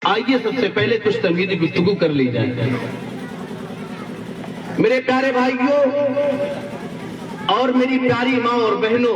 آئیے سب سے پہلے کچھ تمہیدی گفتگو کر لی جائے۔ میرے پیارے بھائیوں اور میری پیاری ماں اور بہنوں،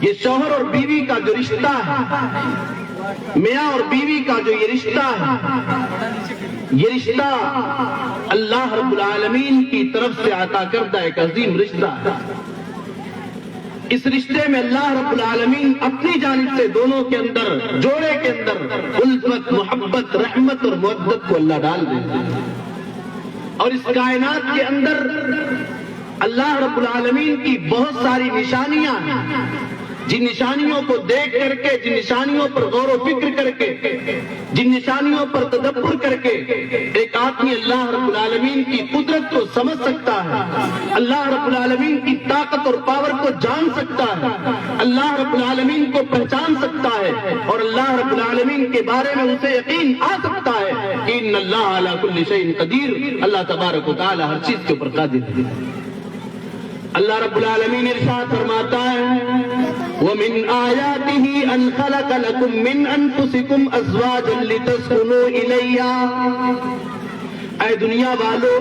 یہ شوہر اور بیوی کا جو رشتہ ہے، میاں اور بیوی کا جو یہ رشتہ ہے، یہ رشتہ اللہ رب العالمین کی طرف سے عطا کردہ ایک عظیم رشتہ ہے۔ اس رشتے میں اللہ رب العالمین اپنی جانب سے دونوں کے اندر، جوڑے کے اندر الفت، محبت، رحمت اور مودت کو اللہ ڈال دیتے ہیں۔ اور اس کائنات کے اندر اللہ رب العالمین کی بہت ساری نشانیاں ہیں، جن نشانیوں کو دیکھ کر کے، جن نشانیوں پر غور و فکر کر کے، جن نشانیوں پر تدبر کر کے ایک آدمی اللہ رب العالمین کی قدرت کو سمجھ سکتا ہے، اللہ رب العالمین کی طاقت اور پاور کو جان سکتا ہے، اللہ رب العالمین کو پہچان سکتا ہے، اور اللہ رب العالمین کے بارے میں اسے یقین آ سکتا ہے کہ ان اللہ علی کل شیء قدیر، اللہ تبارک و تعالی ہر چیز کے اوپر قادر ہے۔ اللہ رب العالمین ارشاد فرماتا ہے وَمِنْ آيَاتِهِ أَنْ خَلَقَ لَكُم مِّنْ أَنفُسِكُمْ أَزْوَاجًا لِتَسْكُنُوا إِلَيْهَا۔ اے دنیا والو،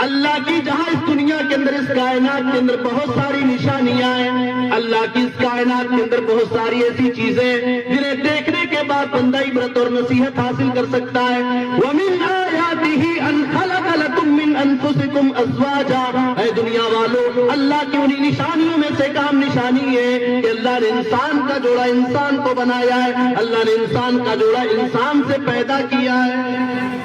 اللہ کی جہاں اس دنیا کے اندر، اس کائنات کے اندر بہت ساری نشانیاں ہیں، اللہ کی اس کائنات کے اندر بہت ساری ایسی چیزیں جنہیں دیکھنے کے بعد بندہ عبرت اور نصیحت حاصل کر سکتا ہے۔ وَمِنْ آيَاتِهِ أَنْ خَلَقَ لَكُم مِّنْ أَنفُسِكُمْ أَزْوَاجًا۔ اے دنیا والو، اللہ کی انہی نشانیوں میں سے ایک عام نشانی ہے کہ اللہ نے انسان کا جوڑا انسان کو بنایا ہے، اللہ نے انسان کا جوڑا انسان سے پیدا کیا ہے۔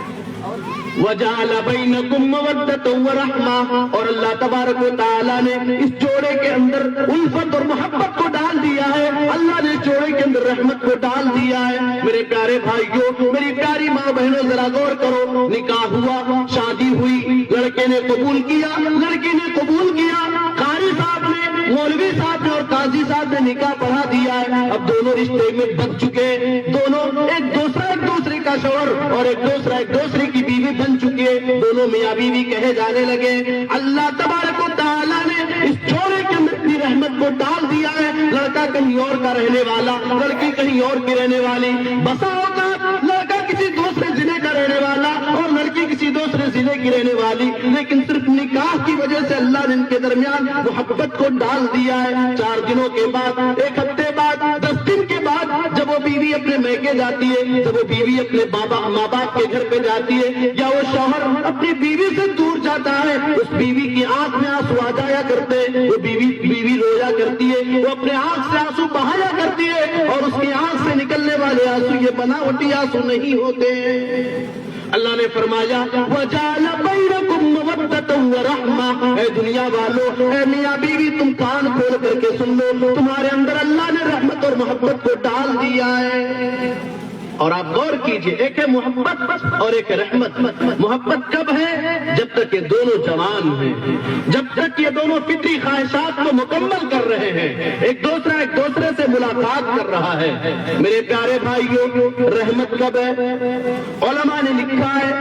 وَجَعَلَ بَيْنَكُمْ مَوَدَّةً وَرَحْمَةً، اور اللہ تبارک و تعالیٰ نے اس جوڑے کے اندر الفت اور محبت کو ڈال دیا ہے، اللہ نے اس جوڑے کے اندر رحمت کو ڈال دیا ہے۔ میرے پیارے بھائیوں، میری پیاری ماں بہنوں، ذرا غور کرو، نکاح ہوا، شادی ہوئی، لڑکے نے قبول کیا، لڑکی نے قبول کیا، قاری صاحب نے، مولوی صاحب نے اور قاضی صاحب نے نکاح پڑھا دیا ہے۔ اب دونوں رشتے میں بن چکے، دونوں ایک دوسرے کا شوہر اور ایک دوسرے کی بیوی بن چکے، دونوں میاں بیوی کہے جانے لگے۔ اللہ تبارک و تعالیٰ نے اس جوڑے کے اندر اپنی رحمت کو ڈال دیا ہے، لڑکا کہیں اور کا رہنے والا، لڑکی کہیں اور کی رہنے والی، بسا اوقات لڑکا کسی دوسرے ضلع کا رہنے والا اور لڑکی کسی دوسرے ضلع کی رہنے والی، لیکن صرف نکاح کی وجہ سے اللہ نے ان کے درمیان محبت کو ڈال دیا ہے۔ 4 دنوں کے بعد، 1 ہفتے بعد، 10 دن کے بعد جب وہ بیوی اپنے میکے جاتی ہے، جب وہ بیوی اپنے ماں باپ کے گھر پہ جاتی ہے، یا وہ شوہر اپنی بیوی سے دور جاتا ہے، اس بیوی کی آنکھ میں آنسو آ جایا کرتے ہیں، وہ بیوی رویا کرتی ہے، وہ اپنے آنکھ سے آنسو بہایا کرتی ہے، اور اس کی آنکھ سے نکلنے والے آنسو یہ بناوٹی آنسو نہیں ہوتے۔ اللہ نے فرمایا وَجَعَلَ بَيْنَكُمْ مَوَدَّةً وَرَحْمَةً۔ اے دنیا والو، اے میاں بیوی، تم کان کھول کر کے سن لو، تمہارے اندر اللہ نے رحمت اور محبت کو ڈال دیا ہے۔ اور آپ غور کیجئے، ایک ہے محبت اور ایک ہے رحمت۔ محبت کب ہے؟ جب تک یہ دونوں جوان ہیں، جب تک یہ دونوں فطری خواہشات کو مکمل کر رہے ہیں، ایک دوسرے سے ملاقات کر رہا ہے۔ میرے پیارے بھائیوں، رحمت کب ہے؟ علماء نے لکھا ہے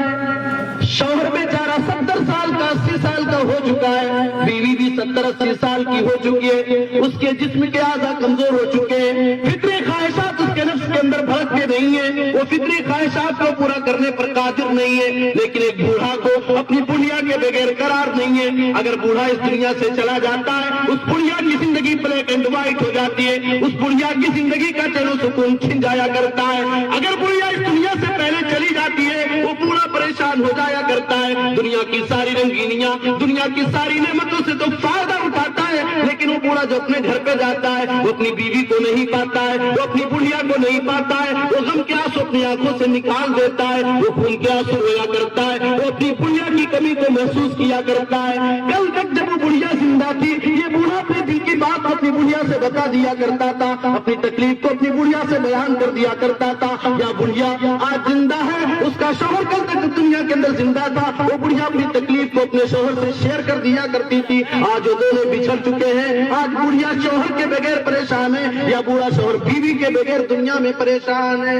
شوہر بیچارہ 70 سال کا، 80 سال کا ہو چکا ہے، بیوی بھی 70-80 سال کی ہو چکی ہے، اس کے جسم کے اعضاء کمزور ہو چکے ہیں، فطری خواہشات اس کے نفس کے اندر بھڑکتے نہیں ہیں، وہ فطری خواہشات کو پورا کرنے پر قادر نہیں ہے، لیکن ایک بوڑھا کو اپنی بڑھیا کے بغیر قرار نہیں ہے۔ اگر بوڑھا اس دنیا سے چلا جاتا ہے، اس بڑھیا کی زندگی بلیک اینڈ وائٹ ہو جاتی ہے، اس بڑھیا کی زندگی کا چین و سکون چھن جایا کرتا ہے۔ اگر بڑھیا اس دنیا سے پہلے چلی جاتی ہے، وہ پورا پریشان ہو جایا کرتا ہے، دنیا کی ساری رنگینیاں، دنیا کی ساری نعمتوں سے تو فائدہ اٹھاتا ہے، لیکن وہ بوڑھا جو اپنے گھر پہ جاتا ہے، وہ اپنی بیوی کو نہیں پاتا ہے، وہ اپنی بڑھیا کو نہیں پاتا ہے، وہ غم کے آنسو اپنی آنکھوں سے نکال دیتا ہے، وہ خون کے آنسو رویا کرتا ہے، وہ اپنی بڑھیا کی کمی کو محسوس کیا کرتا ہے۔ کل تک جب وہ بڑھیا زندہ تھی، یہ بوڑھا اپنے دل کی بات اپنی بڑھیا سے بتا دیا کرتا تھا، اپنی تکلیف کو اپنی بڑھیا سے بیان کر دیا کرتا تھا۔ یا بڑھیا آج زندہ ہے، اس کا شوہر کل تک دنیا کے اندر زندہ تھا، وہ بڑھیا اپنی تکلیف کو اپنے شوہر سے شیئر کر دیا کرتی تھی۔ آج وہ دونوں بچھڑ چکے ہیں، آج بوڑھیا شوہر کے بغیر پریشان ہے یا بوڑھا شوہر بیوی کے بغیر دنیا میں پریشان ہے.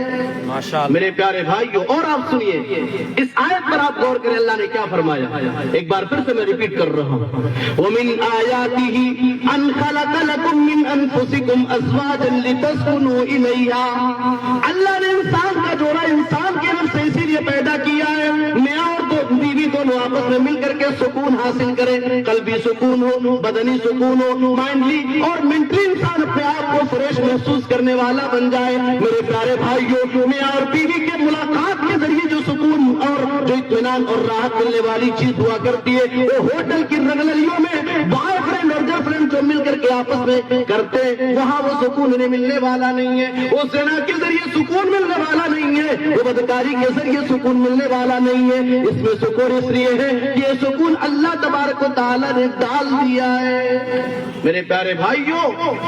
میرے پیارے بھائیوں، اور آپ سنیے اس آیت پر آپ غور کریں، اللہ نے کیا فرمایا. ایک بار پھر سے میں ریپیٹ کر رہا ہوں. وَمِنْ آيَاتِهِ أَنْ خَلَقَ لَكُم مِّنْ أَنفُسِكُمْ أَزْوَاجًا لِتَسْكُنُوا إِلَيْهَا. اللہ نے انسان کا جوڑا انسان کے نفس سے اسی لیے پیدا کیا ہے میاں اور بیوی دونوں آپس میں مل کر کے سکون حاصل کریں، قلبی سکون ہو، بدنی سکون ہو، مائنڈلی اور مینٹلی انسان اپنے آپ کو فریش محسوس کرنے والا بن جائے. میرے پیارے بھائیوں، میاں اور بیوی کے ملاقات کے ذریعے جو سکون اور جو اطمینان اور راحت ملنے والی چیز ہوا کرتی ہے وہ ہوٹل کی رنگلیوں میں بوائے فرینڈ اور گرل فرینڈ جو مل کر کے آپس میں کرتے وہاں وہ سکون انہیں ملنے والا نہیں ہے. وہ زنا کے ذریعے سکون ملنے والا نہیں ہے، وہ بدکاری کے ذریعے سکون ملنے والا نہیں ہے. اس میں سکون اس لیے ہے کہ یہ سکون اللہ تبارک و تعالیٰ نے ڈال دیا ہے. میرے پیارے بھائیوں،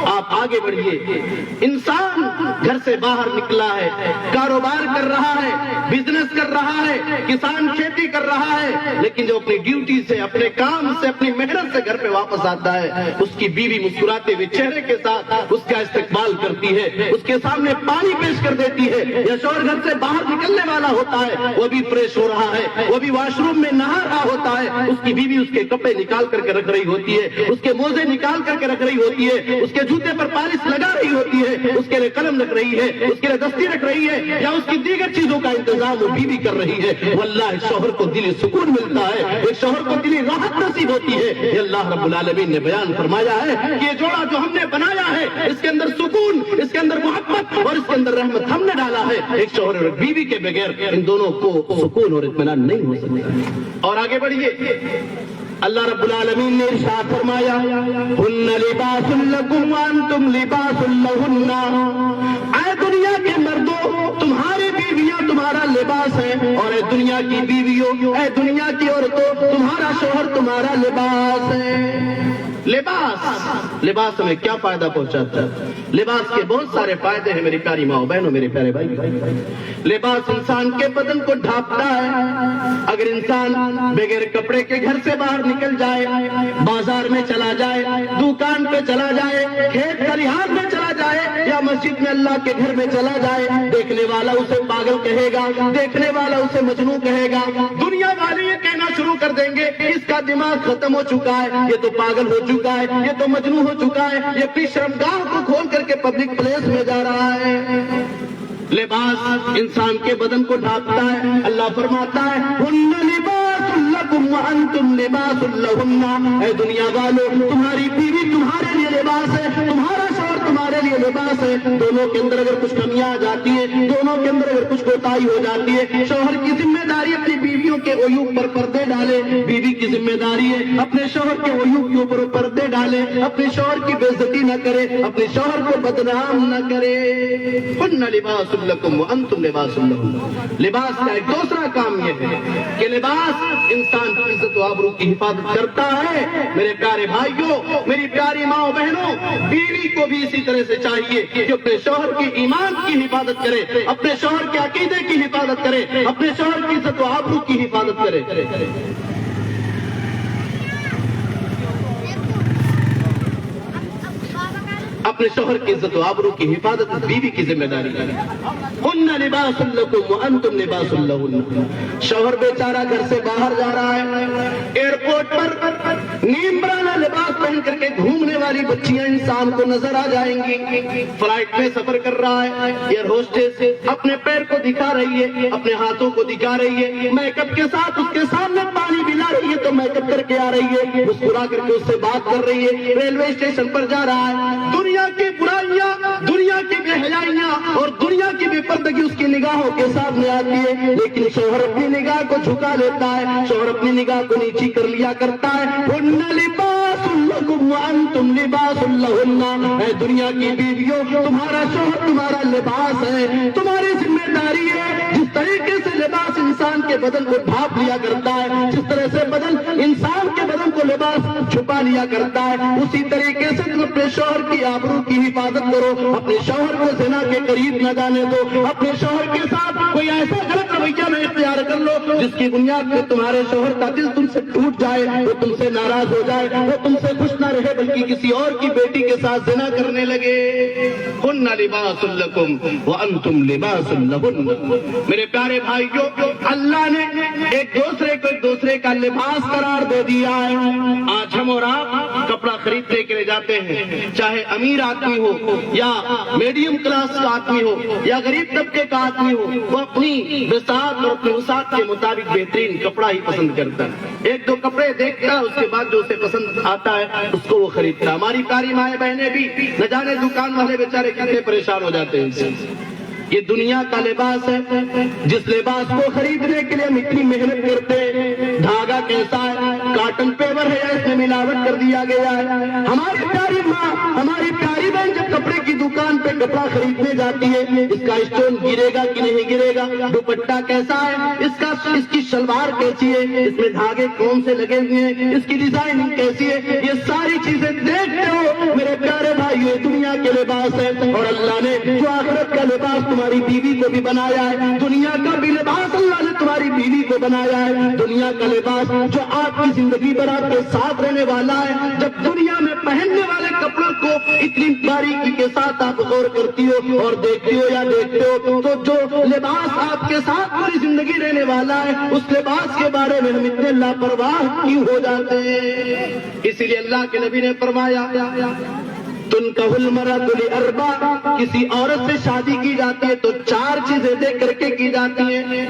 آپ آگے بڑھیے. انسان گھر سے باہر نکلا ہے، کاروبار کر رہا ہے، بزنس کر رہا ہے، کسان کھیتی کر رہا ہے، لیکن جو اپنی ڈیوٹی سے، اپنے کام سے، اپنی محنت سے گھر پہ واپس آتا ہے، اس کی بیوی مسکراتے ہوئے چہرے کے ساتھ اس کا استقبال کرتی ہے، اس کے سامنے پانی پیش کر دیتی ہے. یا شوہر گھر سے باہر نکلنے والا ہوتا ہے، وہ بھی فریش ہو رہا ہے، وہ بھی واش روم میں نہا رہا ہوتا ہے، اس کی بیوی اس کے کپڑے نکال کر کے رکھ رہی ہوتی ہے، اس کے موزے نکال کر کے رکھ رہی ہوتی ہے، اس کے جوتے پر پالش لگا رہی ہوتی ہے، اس کے لیے قلم رکھ رہی ہے، اس کے لیے دستی رکھ رہی ہے، یا اس کی دیگر چیزوں کا انتظام وہ بیوی کر رہی ہے. واللہ ایک شوہر کو دلی سکون ملتا ہے، ایک شوہر کو دلی راحت نصیب ہوتی ہے. یہ اللہ رب العالمین نے بیان فرمایا ہے کہ یہ جوڑا جو ہم نے بنایا ہے اس کے اندر سکون، اس کے اندر محبت اور اس کے اندر رحمت ہم نے ڈالا ہے. ایک شوہر اور بیوی کے بغیر ان دونوں کو سکون اور اطمینان نہیں ہو سکتا. اور آگے بڑھیے. اللہ رب العالمین نے ارشاد فرمایا ہن لباس لکم وانتم لباس لہن. اے دنیا کے مردوں، تمہاری بیویاں تمہارا لباس ہے، اور اے دنیا کی بیویوں، اے دنیا کی عورتوں، تمہارا شوہر تمہارا لباس ہے. لباس ہمیں کیا فائدہ پہنچاتا ہے؟ لباس کے بہت سارے فائدے ہیں میری پیاری ماں بہنوں، میرے پیارے بھائی. لباس انسان کے بدن کو ڈھانپتا ہے. اگر انسان بغیر کپڑے کے گھر سے باہر نکل جائے، بازار میں چلا جائے، دکان پہ چلا جائے، کھیت کھلیان میں چلا جائے، یا مسجد میں اللہ کے گھر میں چلا جائے، دیکھنے والا اسے پاگل کہے گا، دیکھنے والا اسے مجنون کہے گا. دنیا والے یہ کہنا شروع کر دیں گے اس کا دماغ ختم ہو چکا ہے، یہ تو پاگل ہو چکا ہے، یہ تو مجنون ہو چکا ہے، یہ اپنی شرمگاہ کو کھول کر کے پبلک پلیس میں جا رہا ہے. لباس انسان کے بدن کو ڈھانپتا ہے. اللہ فرماتا ہے ہن لباس لکم وانتم لباس لہن. اے دنیا والوں، تمہاری بیوی تمہارے لیے لباس ہے، تمہارا شوہر تمہارے لیے لباس ہے. دونوں کے اندر اگر کچھ کمیاں آ جاتی ہیں، دونوں کے اندر اگر کچھ کوتاہی ہو جاتی ہے، شوہر کی ذمہ داری اپنی بیویوں کے عیوب پر پردے ڈالے، بیوی کی ذمہ داری ہے اپنے شوہر کے عیوب کے اوپر پردے ڈالے، اپنے شوہر کی بے عزتی نہ کرے، اپنے شوہر کو بدنام نہ کرے. ہن لباس لکم وانتم لباس لہن. لباس کا ایک دوسرا کام یہ ہے کہ لباس انسان کی عزت و آبرو کی حفاظت کرتا ہے. میرے پیارے بھائیوں، میری پیاری ماں بہنوں، بیوی کو بھی اسی طرح سے چاہیے کہ اپنے شوہر کی ایمان کی حفاظت کرے، اپنے شوہر کے عقیدے کی حفاظت کرے، اپنے شوہر کی عزت و آبرو کی حفاظت کرے. اپنے شوہر کی عزت و آبرو کی حفاظت بیوی کی ذمہ داری ہے. ہن لباس لکم وانتم لباس لہن. شوہر بیچارہ گھر سے باہر جا رہا ہے، ایئرپورٹ پر نیم برانہ لباس پہن کر کے گھومنے والی بچیاں انسان کو نظر آ جائیں گی. فلائٹ میں سفر کر رہا ہے، ایئر ہوسٹس اپنے پیر کو دکھا رہی ہے، اپنے ہاتھوں کو دکھا رہی ہے، میک اپ کے ساتھ اس کے سامنے پانی پلا رہی ہے تو میک اپ کر کے آ رہی ہے، مسکرا کر کے اس سے بات کر رہی ہے. ریلوے اسٹیشن پر جا رہا ہے، دنیا کی برائیاں، دنیا کی بے حیائیاں اور دنیا کی بے پردگی اس کی نگاہوں کے سامنے آتی ہے، لیکن شوہر اپنی نگاہ کو جھکا لیتا ہے، شوہر اپنی نگاہ کو نیچی کر لیا کرتا ہے. ہن لباس لکم وانتم لباس لہن. اے دنیا کی بیویوں، تمہارا شوہر تمہارا لباس ہے، تمہاری ذمہ داری ہے. جس طریقے سے لباس انسان کے بدن کو ڈھانپ لیا کرتا ہے، جس طرح سے بدن انسان کے بدن کو لباس چھپا لیا کرتا ہے، اسی طریقے سے تم اپنے شوہر کی آبرو کی حفاظت کرو. اپنے شوہر کو زنا کے قریب نہ جانے دو، اپنے شوہر کے ساتھ کوئی ایسا غلط رویہ نہ اختیار کر لو جس کی بنیاد پہ تمہارے شوہر کا دل تم سے ٹوٹ جائے، وہ تم سے ناراض ہو جائے، وہ تم سے خوش نہ رہے بلکہ کسی اور کی بیٹی کے ساتھ زنا کرنے لگے۔ ہن لباس لکم وانتم لباس لہن۔ میرے پیارے بھائیو، اللہ نے ایک دوسرے کا لباس قرار دے دیا ہے۔ آج ہم اور آپ کپڑا خریدنے کے لیے جاتے ہیں، چاہے امیر آدمی ہو یا میڈیم کلاس کا آدمی ہو یا غریب طبقے کا آدمی ہو، وہ اپنی بساط اور اپنے وسعت کے مطابق بہترین کپڑا ہی پسند کرتا ہے۔ ایک دو کپڑے دیکھتا ہے، اس کے بعد جو اسے پسند آتا ہے اس کو وہ خریدتا ہے۔ ہماری پیاری مائیں بہنیں بھی نہ جانے دکان والے بیچارے کتنے پریشان ہو جاتے ہیں۔ یہ دنیا کا لباس ہے، جس لباس کو خریدنے کے لیے ہم اتنی محنت کرتے ہیں، دھاگا کیسا ہے، کاٹن پیور ہے یا اس میں ملاوٹ کر دیا گیا ہے۔ ہماری پیاری ماں، ہماری پیاری بہن جب کپڑے کی دکان پہ کپڑا خریدنے جاتی ہے، اس کا اسٹون گرے گا کہ نہیں گرے گا، دوپٹہ کیسا ہے، اس کی شلوار کیسی ہے، اس میں دھاگے کون سے لگے ہوئے ہیں، اس کی ڈیزائننگ کیسی ہے، یہ ساری چیزیں دیکھتے ہو میرے پیارے بھائی۔ یہ دنیا کے لباس ہے، اور اللہ نے جو آخرت کا لباس تمہاری بیوی کو بھی بنایا ہے، دنیا کا بھی لباس اللہ نے تمہاری بیوی کو بنایا ہے۔ دنیا کا لباس جو آپ کی زندگی بھر آپ کے ساتھ رہنے والا ہے۔ جب دنیا میں پہننے والے کپڑوں کو اتنی باریکی کے ساتھ آپ غور کرتی ہو اور دیکھتی ہو یا دیکھتے ہو، تو جو لباس آپ کے ساتھ پوری زندگی رہنے والا ہے، اس لباس کے بارے میں ہم اتنے لاپرواہ کیوں ہو جاتے ہیں؟ اسی لیے اللہ کے نبی نے فرمایا، تنکح المرأۃ لأربع، کسی عورت سے شادی کی جاتی ہے تو چار چیزیں دیکھ کر کے کی جاتی ہیں۔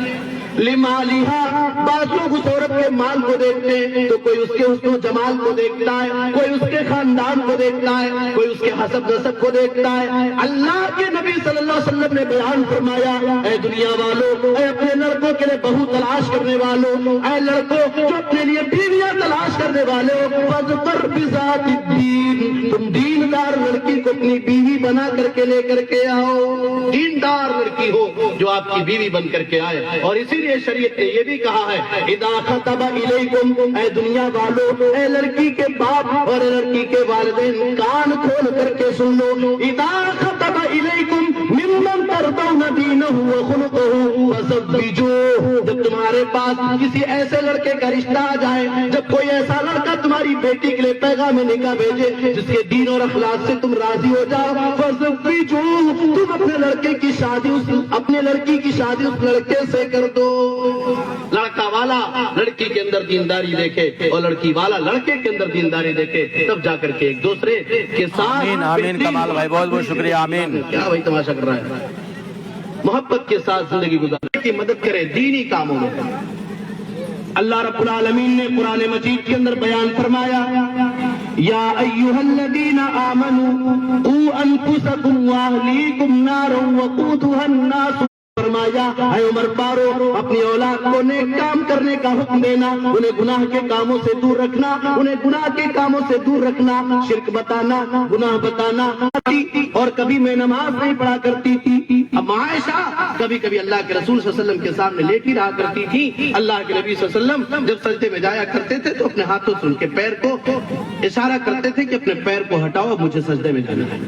لمالہا، بعض لوگ اس عورت کے مال کو دیکھتے ہیں تو کوئی اس کے حسن و جمال کو دیکھتا ہے، کوئی اس کے خاندان کو دیکھتا ہے، کوئی اس کے حسب نسب کو دیکھتا ہے۔ اللہ کے نبی صلی اللہ علیہ وسلم نے بیان فرمایا، اے دنیا والوں، اے اپنے لڑکوں کے لیے بہو تلاش کرنے والوں، اے لڑکوں جو اپنے لیے بیویاں تلاش کرنے والے ہو، فاظفر بذات الدین، تم دیندار لڑکی کو اپنی بیوی بنا کر کے لے کر کے آؤ۔ دیندار لڑکی ہو جو آپ کی بیوی بن کر کے آئے۔ اور اسی لیے شریعت نے یہ بھی کہا ہے، اذا خطب الیکم، اے دنیا والوں، اے لڑکی کے باپ اور لڑکی کے والدین کان کھول کر کے سن لو، اذا خطب الیکم ممن ترضون دینہ وخلقہ فزوجوہ، جب تمہارے پاس کسی ایسے لڑکے کا رشتہ آ جائے، جب کوئی ایسا لڑکا تمہاری بیٹی کے لیے پیغام نکاح بھیجے جس کے دین اور اخلاق سے تم راضی ہو جاؤ، فزوجوہ، تم اپنے لڑکے کی شادی اپنے لڑکی کی شادی اس لڑکے سے کر دو۔ لڑکا والا لڑکی کے اندر دینداری دیکھے اور لڑکی والا لڑکے کے اندر دینداری دیکھے، تب جا کر کے ایک دوسرے کے ساتھ۔ آمین آمین کمال بھائی، بہت بہت شکریہ، آمین۔ کیا بھائی تماشا کر رہا ہے؟ محبت کے ساتھ زندگی گزارنے کی مدد کرے دینی کاموں میں۔ اللہ رب العالمین نے قرآن مجید کے اندر بیان فرمایا، یا ایھا الذین آمنوا قوا انفسکم واہلیکم نارا وقودھا الناس، فرمایا اے عمر پارو، اپنی اولاد کو نیک کام کرنے کا حکم دینا، انہیں گناہ کے کاموں سے دور رکھنا، انہیں گناہ کے کاموں سے دور رکھنا، شرک بتانا، گناہ بتانا۔ اور کبھی میں نماز نہیں پڑھا کرتی تھی، اب عائشہ کبھی کبھی اللہ کے رسول صلی اللہ علیہ وسلم کے سامنے لیٹی رہا کرتی تھی۔ اللہ کے نبی صلی اللہ علیہ وسلم جب سجدے میں جایا کرتے تھے تو اپنے ہاتھوں سے ان کے پیر کو اشارہ کرتے تھے کہ اپنے پیر کو ہٹاؤ، مجھے سجدے میں جانا ہے۔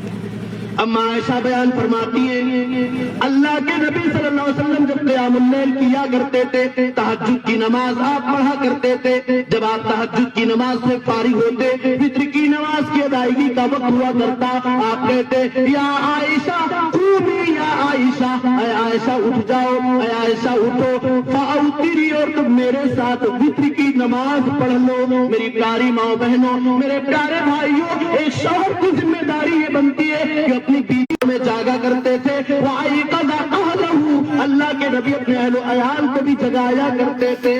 اما عائشہ بیان فرماتی ہیں، اللہ کے نبی صلی اللہ علیہ وسلم جب قیام اللیل کیا کرتے تھے، تہجد کی نماز آپ پڑھا کرتے تھے، جب آپ تہجد کی نماز سے فارغ ہوتے، وتر کی نماز کی ادائیگی کا وقت ہوا کرتا، آپ کہتے یا عائشہ قومی، یا عائشہ، اے عائشہ اٹھ جاؤ، اے عائشہ اٹھو، فاوتری، اور تم میرے ساتھ وتر کی نماز پڑھ لو۔ میری پیاری ماں بہنوں، میرے پیارے بھائیوں، ایک شوہر کی ذمہ داری یہ بنتی ہے کہ اپنی بیویوں میں جاگا کرتے تھے، وَأَيْقَظَ أَهْلَهُ، اللہ کے نبی اپنے اہل و عیال کو بھی جگایا کرتے تھے۔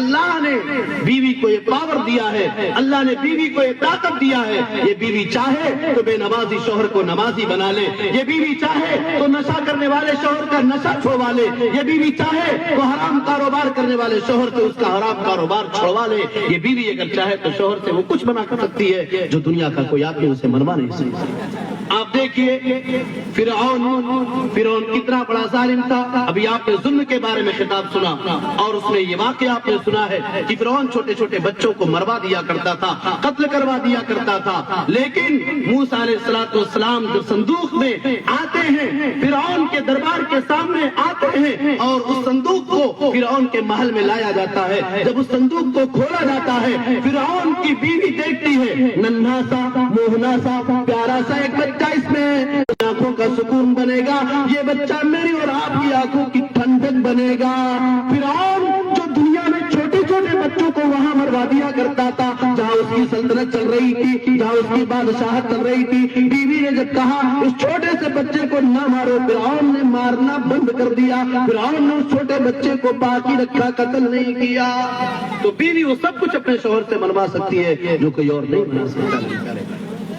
اللہ نے بیوی کو یہ پاور دیا ہے، اللہ نے بیوی کو یہ طاقت دیا ہے، یہ بیوی چاہے تو بے نمازی شوہر کو نمازی بنا لے، یہ بیوی چاہے تو نشہ کرنے والے شوہر کا نشہ چھوڑوا لے، یہ بیوی چاہے تو حرام کاروبار کرنے والے شوہر سے اس کا حرام کاروبار چھوڑوا لے، یہ بیوی اگر چاہے تو شوہر سے وہ کچھ بنا کر سکتی ہے جو دنیا کا کوئی آدمی اسے منوا نہیں سکتا۔ آپ دیکھیے فرعون کتنا بڑا ظالم تھا۔ ابھی آپ نے ظلم کے بارے میں خطاب سنا اور اس میں یہ واقعہ آپ نے سنا ہے کہ فرعون چھوٹے چھوٹے بچوں کو مروا دیا کرتا تھا، قتل کروا دیا کرتا تھا، لیکن موسیٰ علیہ السلام جب صندوق میں آتے ہیں، فرعون کے دربار کے سامنے آتے ہیں اور اس صندوق کو فرعون کے محل میں لایا جاتا ہے. جب اس صندوق کو کھولا جاتا ہے فرعون کی بیوی دیکھتی ہے ننھا سا موہنا سا پیارا سا ایک بچہ اس میں آنکھوں کا سکون بنے گا, یہ بچہ میری اور آپ کی آنکھوں کی ٹھنڈک بنے گا. فرعون جو دنیا میں چھوٹے چھوٹے بچوں کو وہاں مروا دیا کرتا تھا جہاں اس کی سلطنت چل رہی تھی, جہاں اس کی بادشاہت چل رہی تھی, بیوی نے جب کہا اس چھوٹے سے بچے کو نہ مارو, فرعون نے مارنا بند کر دیا. فرعون نے اس چھوٹے بچے کو باقی رکھا, قتل نہیں کیا. تو بیوی وہ سب کچھ اپنے شوہر سے بنوا سکتی ہے جو کوئی اور نہیں بنا سکتا.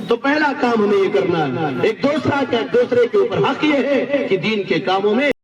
تو پہلا کام ہمیں یہ کرنا ہے, ایک دوسرے کے اوپر حق یہ ہے کہ دین کے کاموں میں